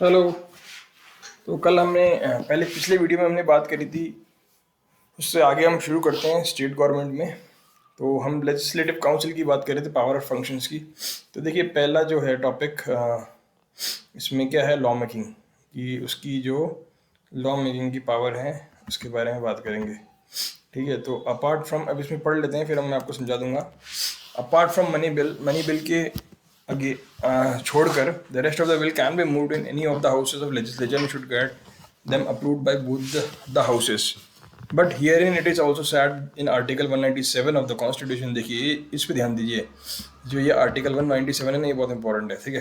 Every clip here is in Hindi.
हेलो। तो कल हमने पहले पिछले वीडियो में हमने बात करी थी, उससे आगे हम शुरू करते हैं स्टेट गवर्नमेंट में। तो हम लेजिस्लेटिव काउंसिल की बात कर रहे थे, पावर ऑफ फंक्शंस की। तो देखिए, पहला जो है टॉपिक इसमें क्या है, लॉ मेकिंग की, उसकी जो लॉ मेकिंग की पावर है उसके बारे में बात करेंगे। ठीक है, तो अपार्ट फ्रॉम, अब इसमें पढ़ लेते हैं फिर मैं आपको समझा दूंगा। अपार्ट फ्रॉम मनी बिल के आगे छोड़कर the rest of the bill can be moved in any of the houses of legislature and should get them approved by both the houses. But here in it is also said in article 197 of the constitution. देखिए, इस पर ध्यान दीजिए, जो ये आर्टिकल 197 है ना, ये बहुत इंपॉर्टेंट है। ठीक है,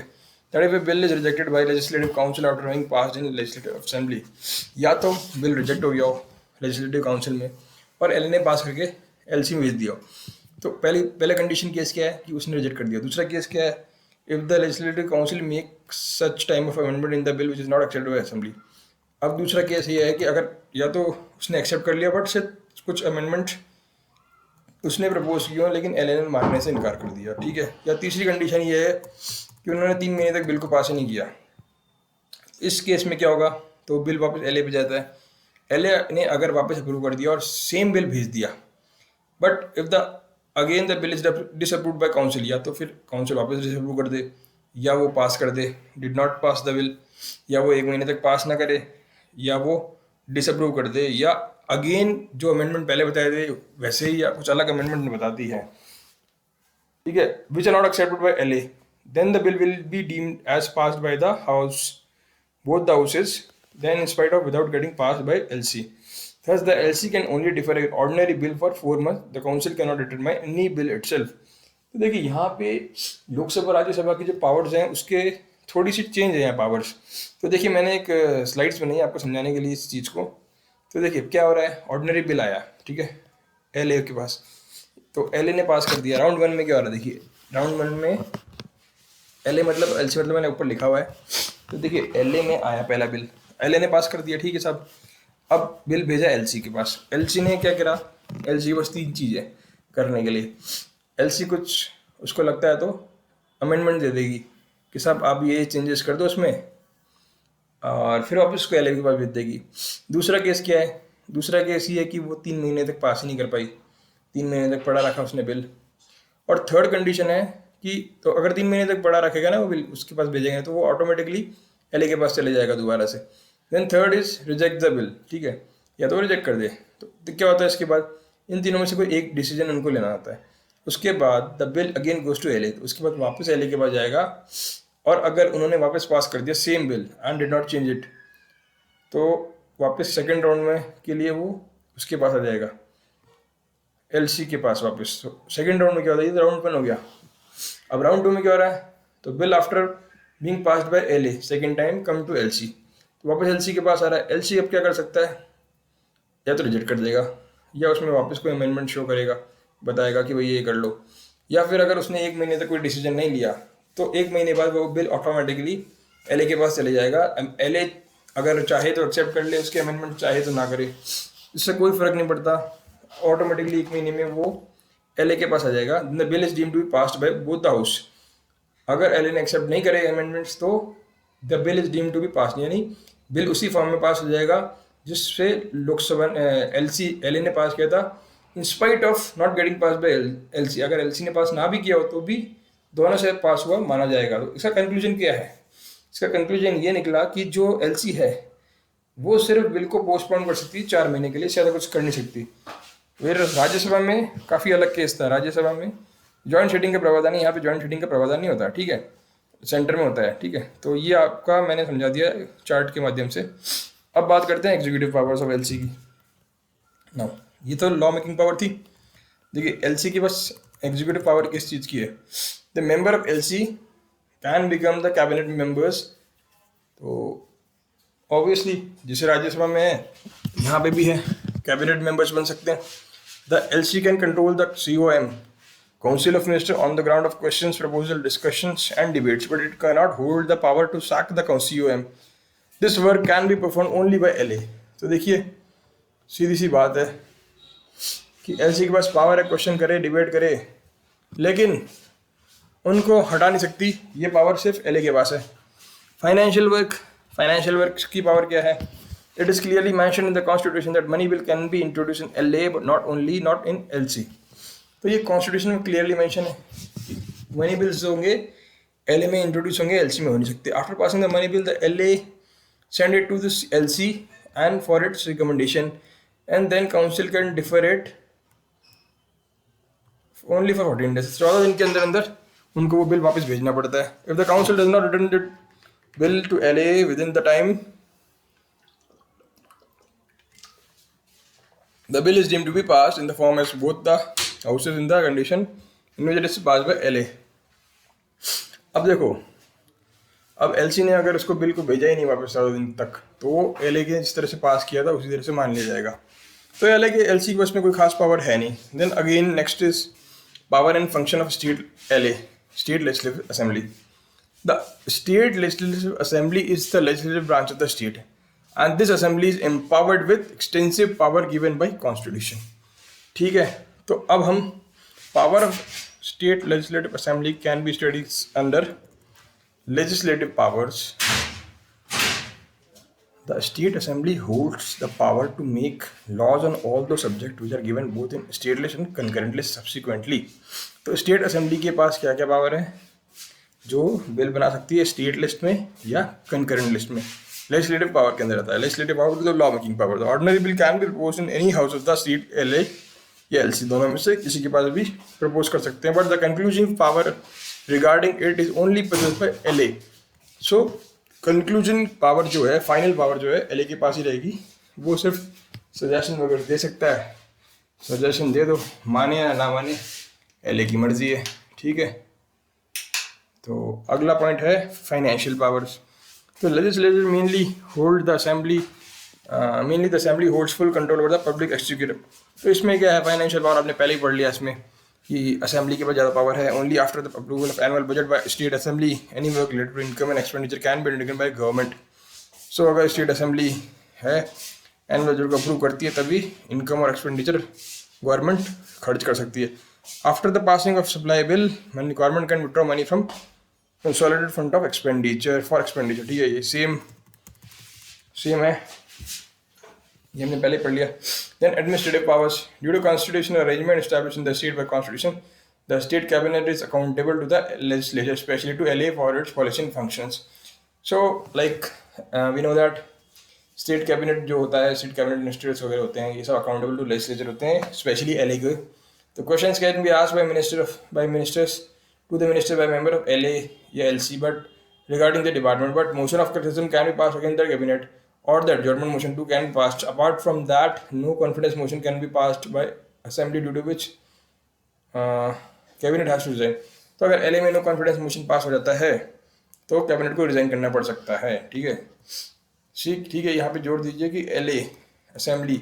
that if A bill is rejected by legislative council after having passed in legislative assembly, या तो बिल रिजेक्ट हो गया हो लेजिस्लेटिव काउंसिल में और एल ने पास करके एलसी में भेज दिया हो, तो पहले कंडीशन केस क्या है कि उसने रिजेक्ट कर दिया। दूसरा केस क्या है, if the legislative council make such time of amendment in the bill which is not accepted bye assembly. अब दूसरा केस ये है कि अगर या तो उसने एक्सेप्ट कर लिया बट से कुछ अमेंडमेंट उसने प्रपोज किया लेकिन एल ने मानने से इनकार कर दिया। ठीक है, या तीसरी कंडीशन ये है कि उन्होंने 3 महीने तक बिल को पास ही नहीं किया। इस केस में क्या होगा, तो बिल वापस एल पे जाता है। एल ने अगर वापस अप्रूव कर दिया और सेम बिल भेज दिया, but if the again the bill is disapproved by council, या तो फिर काउंसिल वापस डिसअप्रूव कर दे या वो पास कर दे, did not pass the bill, या वो 1 महीने तक पास ना करे, या वो डिसअप्रूव कर दे, या अगेन जो अमेंडमेंट पहले बताए थे वैसे ही या कुछ अलग अमेंडमेंट बताती है। ठीक है, which are not accepted by L A, then the bill will be deemed as passed by the house, both the houses, then in spite of without getting passed by LC. Thus, the LC can only defer an ordinary bill for 4 months. The council cannot determine any bill itself. तो देखिए, यहाँ पे लोकसभा राज्यसभा की जो पावर्स हैं उसके थोड़ी सी चेंज है यहाँ पावर्स। तो देखिए, मैंने एक स्लाइड्स बनाई आपको समझाने के लिए इस चीज़ को। तो देखिए क्या हो रहा है, ऑर्डिनरी बिल आया, ठीक है, एल ए के पास, तो एल ए ने पास कर दिया। राउंड 1 में क्या हो रहा है, देखिए राउंड 1 में एल ए मतलब एल सी मतलब मैंने ऊपर लिखा हुआ है। तो देखिए, एल ए में आया पहला बिल, एल ए ने पास कर दिया, ठीक है साहब। अब बिल भेजा एल सी के पास, एल सी ने क्या करा, एल सी बस 3 चीज़ें करने के लिए। एल सी कुछ उसको लगता है तो अमेंडमेंट दे देगी कि साहब आप ये चेंजेस कर दो उसमें, और फिर वापस उसको एल ए के पास भेज देगी। दूसरा केस क्या है, दूसरा केस ये है कि वो 3 महीने तक पास ही नहीं कर पाई, 3 महीने तक पड़ा रखा उसने बिल। और थर्ड कंडीशन है कि तो अगर 3 महीने तक पड़ा रखेगा ना वो बिल, उसके पास भेजेंगे तो वो ऑटोमेटिकली एल ए के पास चले जाएगा दोबारा से। Then third is reject the bill, ठीक है, या तो रिजेक्ट कर दे। तो क्या होता है इसके बाद, इन तीनों में से कोई एक डिसीजन उनको लेना आता है। उसके बाद the bill again goes to L A, तो उसके बाद वापस एल ए के पास जाएगा, और अगर उन्होंने वापस पास कर दिया same bill and did not change it, तो वापस सेकेंड राउंड में के लिए वो उसके पास आ जाएगा, एलसी के पास वापस। तो सेकेंड राउंड में क्या होता है, ये राउंड 1 हो गया। अब राउंड 2 में क्या हो रहा है, तो bill after being passed by L A second time come to L C, तो वापस एल सी के पास आ रहा है। एल सी अब क्या कर सकता है, या तो रिजेक्ट कर देगा, या उसमें वापस कोई अमेंडमेंट शो करेगा, बताएगा कि भाई ये कर लो, या फिर अगर उसने 1 महीने तक कोई डिसीजन नहीं लिया तो 1 महीने बाद वो बिल ऑटोमेटिकली एल ए के पास चले जाएगा। एल ए अगर चाहे तो एक्सेप्ट कर ले उसके अमेंडमेंट, चाहे तो ना करे, इससे कोई फर्क नहीं पड़ता, ऑटोमेटिकली 1 महीने में वो एल ए के पास आ जाएगा। The bill is deemed to be passed by both the house. अगर एल ए ने एक्सेप्ट नहीं करे अमेंडमेंट्स तो the bill is deemed to be passed, यानी बिल उसी फॉर्म में पास हो जाएगा जिससे लोकसभा एल ए ने पास किया था, in spite of not getting pass by L C. अगर एल सी ने पास ना भी किया हो तो भी दोनों से पास हुआ माना जाएगा। तो इसका कंक्लूजन क्या है, इसका कंक्लूजन ये निकला कि जो एल सी है वो सिर्फ बिल को पोस्टपोन कर सकती है 4 महीने के लिए, ज़्यादा कुछ कर नहीं सकती। फिर राज्यसभा में काफ़ी अलग केस था। राज्यसभा में जॉइंट सीटिंग का प्रावधान है, यहाँ पे जॉइंट सीटिंग का प्रावधान नहीं होता, ठीक है, सेंटर में होता है। ठीक है, तो ये आपका मैंने समझा दिया चार्ट के माध्यम से। अब बात करते हैं एग्जीक्यूटिव पावर्स ऑफ एलसी की। नाउ ये तो लॉ मेकिंग पावर थी। देखिए, एलसी की बस एग्जीक्यूटिव पावर किस चीज़ की है, the member of LC can become the cabinet members. तो ऑब्वियसली जिसे राज्यसभा में है यहाँ पे भी है, कैबिनेट मेंबर्स बन सकते हैं। The LC can control the COM, Council of Ministers, on the ground of questions, proposal, discussions and debates, but it cannot hold the power to sack the COM. This work can be performed only by LA. तो देखिए, सीधी सी बात है कि एलसी के पास पावर है क्वेश्चन करे, डिबेट करे, लेकिन उनको हटा नहीं सकती, ये पावर सिर्फ एलए के पास है। फाइनेंशियल वर्क, फाइनेंशियल वर्क की पावर क्या है? It is clearly mention in the constitution that money bill can be introduce in LA but not in LC. तो ये कॉन्स्टिट्यूशन में क्लियरली मेंशन है कि मनी बिल्स जो होंगे एलए में इंट्रोड्यूस होंगे, एलसी में हो नहीं सकते। After passing the money bill the LA send it to this LC and for its recommendation, and then council can defer it only for 14 days। 14 दिन के अंदर अंदर उनको वो बिल वापस भेजना पड़ता है। If the council does not return the bill to LA within the time, the bill is deemed to be passed in the form as both the houses in the condition in which it is passed by LA। अब देखो, अब एलसी ने अगर उसको बिल को भेजा ही नहीं वापस 14 दिन तक, तो वो एलए के जिस तरह से पास किया था उसी तरह से मान लिया जाएगा। तो एलए के एलसी के बस में कोई खास पावर है नहीं। Then again next is power and function of state LA, state legislative assembly. The state legislative assembly is the legislative branch of the state and this assembly is empowered with extensive power given by constitution. ठीक है, तो अब हम power of state legislative assembly can be studies under legislative powers। The state assembly holds the power to make laws on all those subjects which are given both in state list and concurrent list subsequently। तो स्टेट असेंबली के पास क्या क्या पावर है? जो बिल बना सकती है स्टेट लिस्ट में या कंकरेंट लिस्ट में, लेजिस्लेटिव पावर के अंदर आता है। लेजिस्लेटिव पावर मतलब law making power. Ordinary bill can be propose in any house of the state LA या एलसी, दोनों में से किसी के पास भी प्रपोज कर सकते हैं। But the concluding power regarding it is only possessed by LA। so conclusion power जो है, फाइनल पावर जो है LA के पास ही रहेगी। वो सिर्फ सजेशन वगैरह दे सकता है, सजेशन दे दो, माने या ना माने LA की मर्जी है। ठीक है, तो अगला पॉइंट है फाइनेंशियल पावर्स। तो legislature mainly hold the assembly, mainly the assembly holds full control over the public executive. तो इसमें क्या है, फाइनेंशियल पावर आपने पहले ही पढ़ लिया इसमें कि असेंबली के पास ज़्यादा पावर है। Only after the approval of annual budget by state assembly any work related to income and expenditure can be undertaken by government. So अगर स्टेट असेंबली है, एनुअल बजट को अप्रूव करती है, तभी इनकम और एक्सपेंडिचर गवर्नमेंट खर्च कर सकती है। After the passing of supply bill government can withdraw money from consolidated fund of expenditure for expenditure. ठीक है, ये सेम है, ये हमने पहले पढ़ लिया। Then administrative powers, due to constitutional arrangement established in the state by constitution, the state cabinet is accountable to the legislature, especially to LA for its policy and functions। So like we know that state cabinet जो होता है, state cabinet ministers वगैरह होते हैं, ये सब accountable to legislature होते हैं, especially LA के। तो questions can be asked by ministers to the minister by member of LA या LC, but regarding the department, but motion of criticism can be passed against the cabinet or the adjournment motion too can be passed। Apart from that, no confidence motion can be passed by assembly due to which cabinet has to resign। तो अगर एलए में नो कॉन्फिडेंस मोशन पास हो जाता है तो कैबिनेट को रिजाइन करना पड़ सकता है। ठीक है, ठीक है, यहाँ पे जोड़ दीजिए कि एलए असेंबली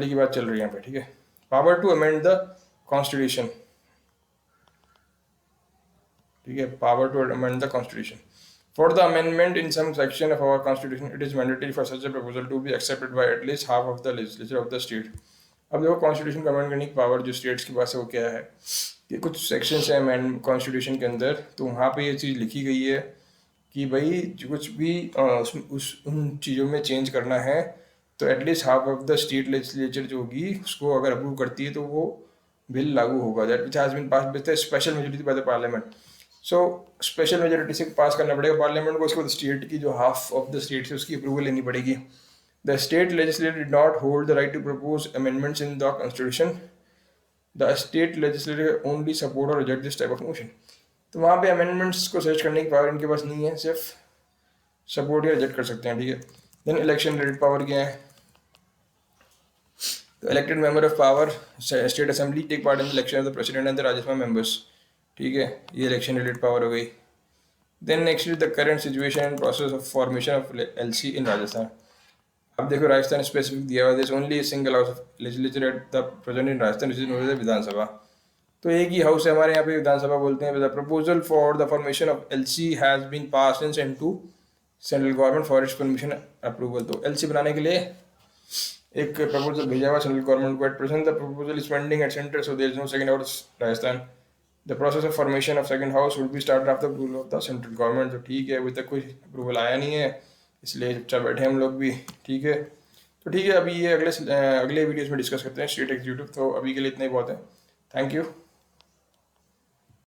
की बात चल रही है यहाँ पे। ठीक है, power to amend the constitution. ठीक है, power to amend the constitution. For the amendment in some section of our constitution, it is mandatory for such a proposal to be accepted by at least half of the legislature of the state। अब देखो कॉन्स्टिट्यूशन को अमेंड करने की पावर जो स्टेट्स के पास है वो क्या है कि कुछ सेक्शंस हैं अमेंड कॉन्स्टिट्यूशन के अंदर, तो वहाँ पे ये चीज़ लिखी गई है कि भाई जो कुछ भी उन चीज़ों में चेंज करना है तो at least half of the state legislature जो होगी उसको अगर अप्रूव करती है तो वो बिल लागू होगा। That which has been pass with special majority by the parliament. So special majority से पास करना पड़ेगा पार्लियामेंट को, उसके बाद स्टेट की जो हाफ ऑफ द स्टेट से उसकी अप्रूवल लेनी पड़ेगी। The state legislator did not hold the right to propose amendments in the constitution. The state legislator only support और reject this type of motion. तो वहाँ पे अमेंडमेंट्स को सर्च करने की पावर इनके पास नहीं है, सिर्फ सपोर्ट या रिजेक्ट कर सकते हैं। ठीक है, देन इलेक्शन रिलेटेड पावर क्या है? तो elected member of power state assembly take part in the election of the president and the Rajya Sabha members. ठीक है, ये इलेक्शन रिलेटेड पावर हो गई। Then next is the current situation and process of formation of LC in Rajasthan. अब देखो राजस्थान स्पेसिफिक दिया हुआ है, only single house of legislature at the present in Rajasthan is known as Vidhan Sabha. तो एक ही हाउस है हमारे यहाँ पे, विधानसभा बोलते हैं। The proposal for the formation of LC has been passed and sent to central government for its permission approval. तो एलसी बनाने के लिए एक प्रपोजल भेजा हुआ सेंट्रल गवर्नमेंट को। At present the proposal is pending at centre, so there is no second house Rajasthan. The process of formation of second house would be started after approval of the central government. तो ठीक है, अभी तक कोई अप्रूवल आया नहीं है, इसलिए चुपचाप बैठे हम लोग भी। ठीक है, तो ठीक है, अभी ये अगले वीडियोस में डिस्कस करते हैं स्टेट एग्जीक्यूटिव। तो अभी के लिए इतना ही बहुत है। Thank you.